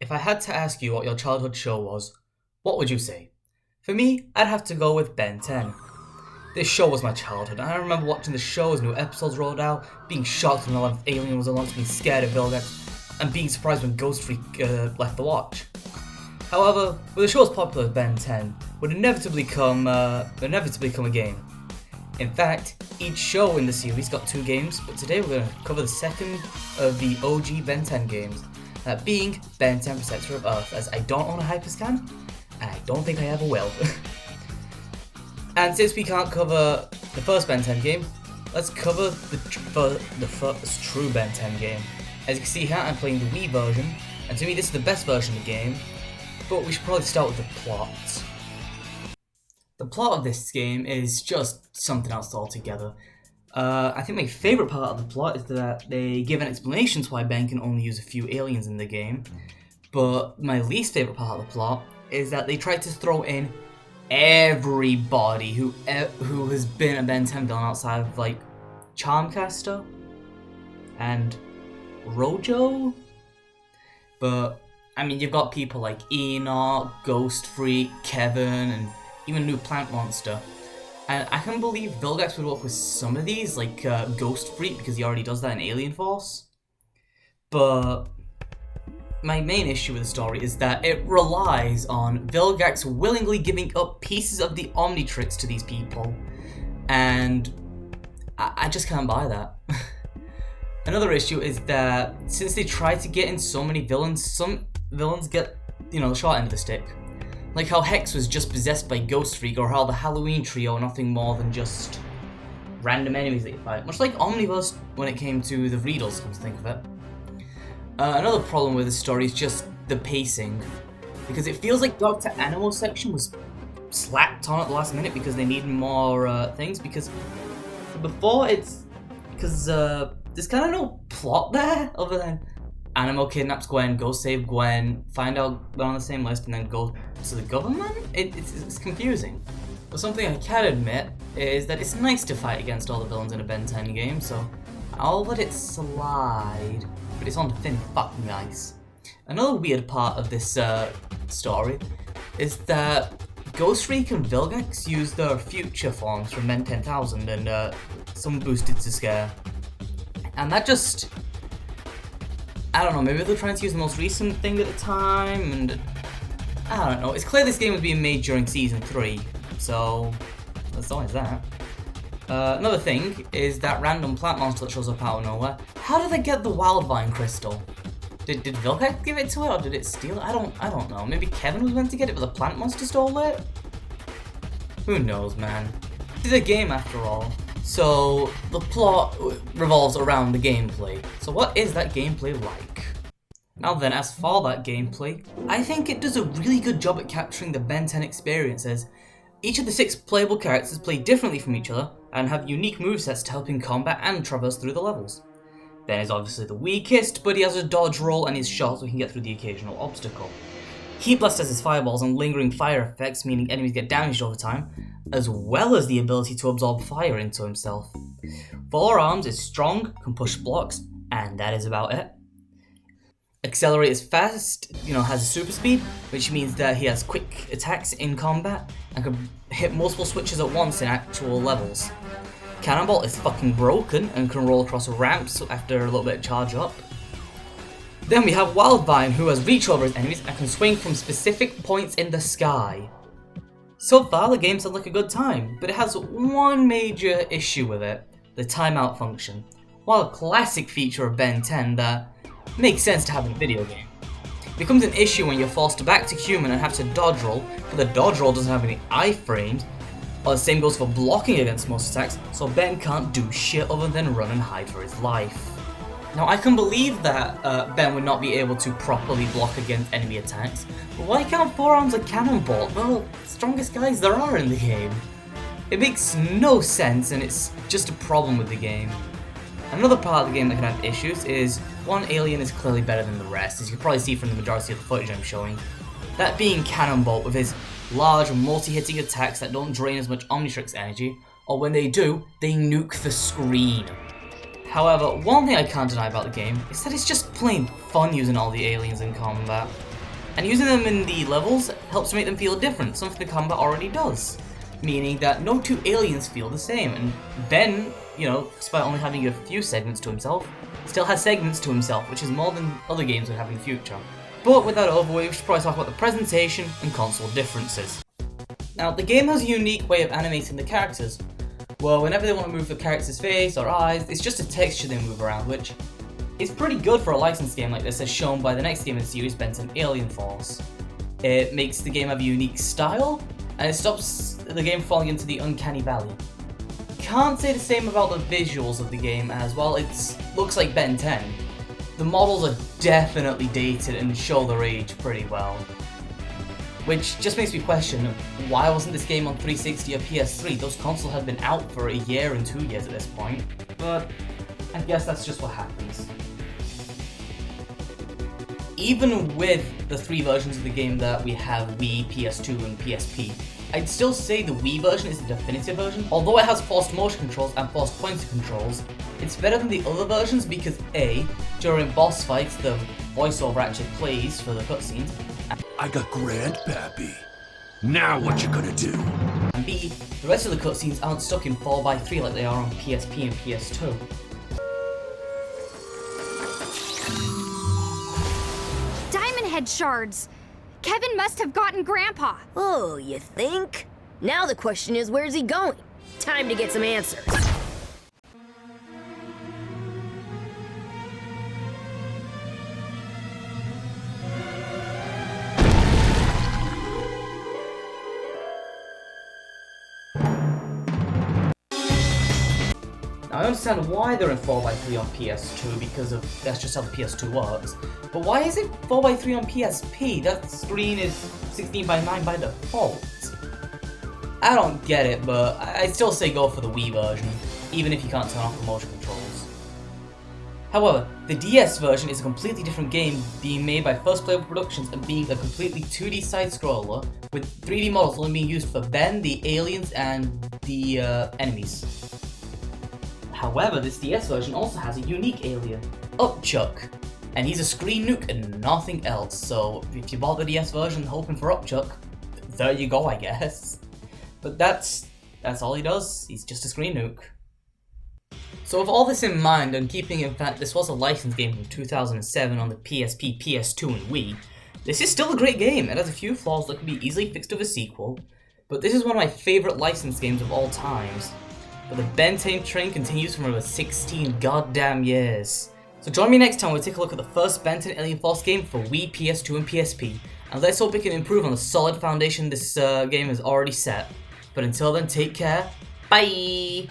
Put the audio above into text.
If I had to ask you what your childhood show was, what would you say? For me, I'd have to go with Ben 10. This show was my childhood, and I remember watching the show as new episodes rolled out, being shocked when the 11th alien was announced, being scared of Vilgax, and being surprised when Ghost Freak left the watch. However, with a show as popular as Ben 10, would inevitably come a game. In fact, each show in the series got 2 games, but today we're going to cover the second of the OG Ben 10 games, that being Ben 10 Protector of Earth, as I don't own a Hyperscan, and I don't think I ever will. And since we can't cover the first Ben 10 game, let's cover the first true Ben 10 game. As you can see here, I'm playing the Wii version, and to me this is the best version of the game, but we should probably start with the plot. The plot of this game is just something else altogether. I think my favourite part of the plot is that they give an explanation to why Ben can only use a few aliens in the game, but my least favourite part of the plot is that they tried to throw in everybody who has been a Ben 10 villain outside of, like, Charmcaster and Rojo. But, I mean, you've got people like Enoch, Ghost Freak, Kevin, and even New Plant Monster. And I can believe Vilgax would work with some of these, like Ghost Freak, because he already does that in Alien Force. But my main issue with the story is that it relies on Vilgax willingly giving up pieces of the Omnitrix to these people, and I just can't buy that. Another issue is that since they try to get in so many villains, some villains get, the short end of the stick. Like how Hex was just possessed by Ghost Freak, or how the Halloween trio are nothing more than just random enemies that you fight. Much like Omniverse when it came to the Riddles, come to think of it. Another problem with the story is just the pacing, because it feels like Dr. Animal section was slapped on at the last minute because they needed more things, because there's kind of no plot there other than Animal kidnaps Gwen, go save Gwen, find out they're on the same list, and then go to the government? It's confusing. But something I can admit is that it's nice to fight against all the villains in a Ben 10 game, so I'll let it slide, but it's on thin fucking ice. Another weird part of this story is that Ghost Freak and Vilgax use their future forms from Men 10,000 and some boosted to scare. And that just, I don't know, maybe they're trying to use the most recent thing at the time, and I don't know. It's clear this game was being made during Season 3, so there's always that. Another thing is that random plant monster that shows up out of nowhere. How did they get the Wildvine crystal? Did Vilgax give it to it, or did it steal it? I don't know. Maybe Kevin was meant to get it, but the plant monster stole it? Who knows, man. It's a game after all. So the plot revolves around the gameplay. So what is that gameplay like? Now then, as for that gameplay, I think it does a really good job at capturing the Ben 10 experiences. Each of the 6 playable characters play differently from each other and have unique movesets to help in combat and traverse through the levels. Ben is obviously the weakest, but he has a dodge roll and is short so he can get through the occasional obstacle. Heat Blast has his fireballs and lingering fire effects, meaning enemies get damaged over time, as well as the ability to absorb fire into himself. Four Arms is strong, can push blocks, and that is about it. Accelerate is fast, has a super speed, which means that he has quick attacks in combat and can hit multiple switches at once in actual levels. Cannonball is fucking broken and can roll across ramps after a little bit of charge up. Then we have Wildvine, who has reach over his enemies and can swing from specific points in the sky. So far the game sounds like a good time, but it has one major issue with it, the timeout function. While a classic feature of Ben 10 that makes sense to have in a video game, it becomes an issue when you're forced back to human and have to dodge roll, but the dodge roll doesn't have any iframes, or the same goes for blocking against most attacks, so Ben can't do shit other than run and hide for his life. Now I can believe that Ben would not be able to properly block against enemy attacks, but why can't Four Arms and Cannonball? Well, strongest guys there are in the game. It makes no sense, and it's just a problem with the game. Another part of the game that can have issues is one alien is clearly better than the rest, as you can probably see from the majority of the footage I'm showing. That being Cannonball, with his large multi-hitting attacks that don't drain as much Omnitrix energy, or when they do, they nuke the screen. However, one thing I can't deny about the game is that it's just plain fun using all the aliens in combat. And using them in the levels helps to make them feel different, something the combat already does. Meaning that no two aliens feel the same, and Ben, you know, despite only having a few segments to himself, still has segments to himself, which is more than other games would have in the future. But with that over with, we should probably talk about the presentation and console differences. Now, the game has a unique way of animating the characters. Well, whenever they want to move the character's face or eyes, it's just a texture they move around, which is pretty good for a licensed game like this, as shown by the next game in the series, Benton Alien Force. It makes the game have a unique style, and it stops the game falling into the uncanny valley. Can't say the same about the visuals of the game, as well, it looks like Ben 10. The models are definitely dated and show their age pretty well. Which just makes me question, why wasn't this game on 360 or PS3? Those consoles have been out for a year and 2 years at this point, but I guess that's just what happens. Even with the 3 versions of the game that we have, Wii, PS2 and PSP, I'd still say the Wii version is the definitive version. Although it has forced motion controls and forced pointer controls, it's better than the other versions because A, during boss fights the voiceover actually plays for the cutscenes, I got Grandpappy. Now what you gonna do? and B, the rest of the cutscenes aren't stuck in 4x3 like they are on PSP and PS2. Diamond Head shards! Kevin must have gotten Grandpa! Oh, you think? Now the question is, where's he going? Time to get some answers. Now I understand why they're in 4x3 on PS2 because that's just how the PS2 works. But why is it 4x3 on PSP? That screen is 16:9 by default. I don't get it, but I'd still say go for the Wii version, even if you can't turn off the motion controls. However, the DS version is a completely different game, being made by First Playable Productions and being a completely 2D side-scroller, with 3D models only being used for Ben, the aliens, and the enemies. However, this DS version also has a unique alien, Upchuck, and he's a screen nuke and nothing else, so if you bought the DS version hoping for Upchuck, there you go, I guess. But that's all he does, he's just a screen nuke. So with all this in mind, and keeping in fact this was a licensed game from 2007 on the PSP, PS2 and Wii, this is still a great game. It has a few flaws that could be easily fixed with a sequel, but this is one of my favourite licensed games of all times. But the Ben 10 train continues for over 16 goddamn years. So join me next time we'll take a look at the first Ben 10 Alien Force game for Wii, PS2 and PSP, and let's hope it can improve on the solid foundation this game has already set. But until then, take care, bye!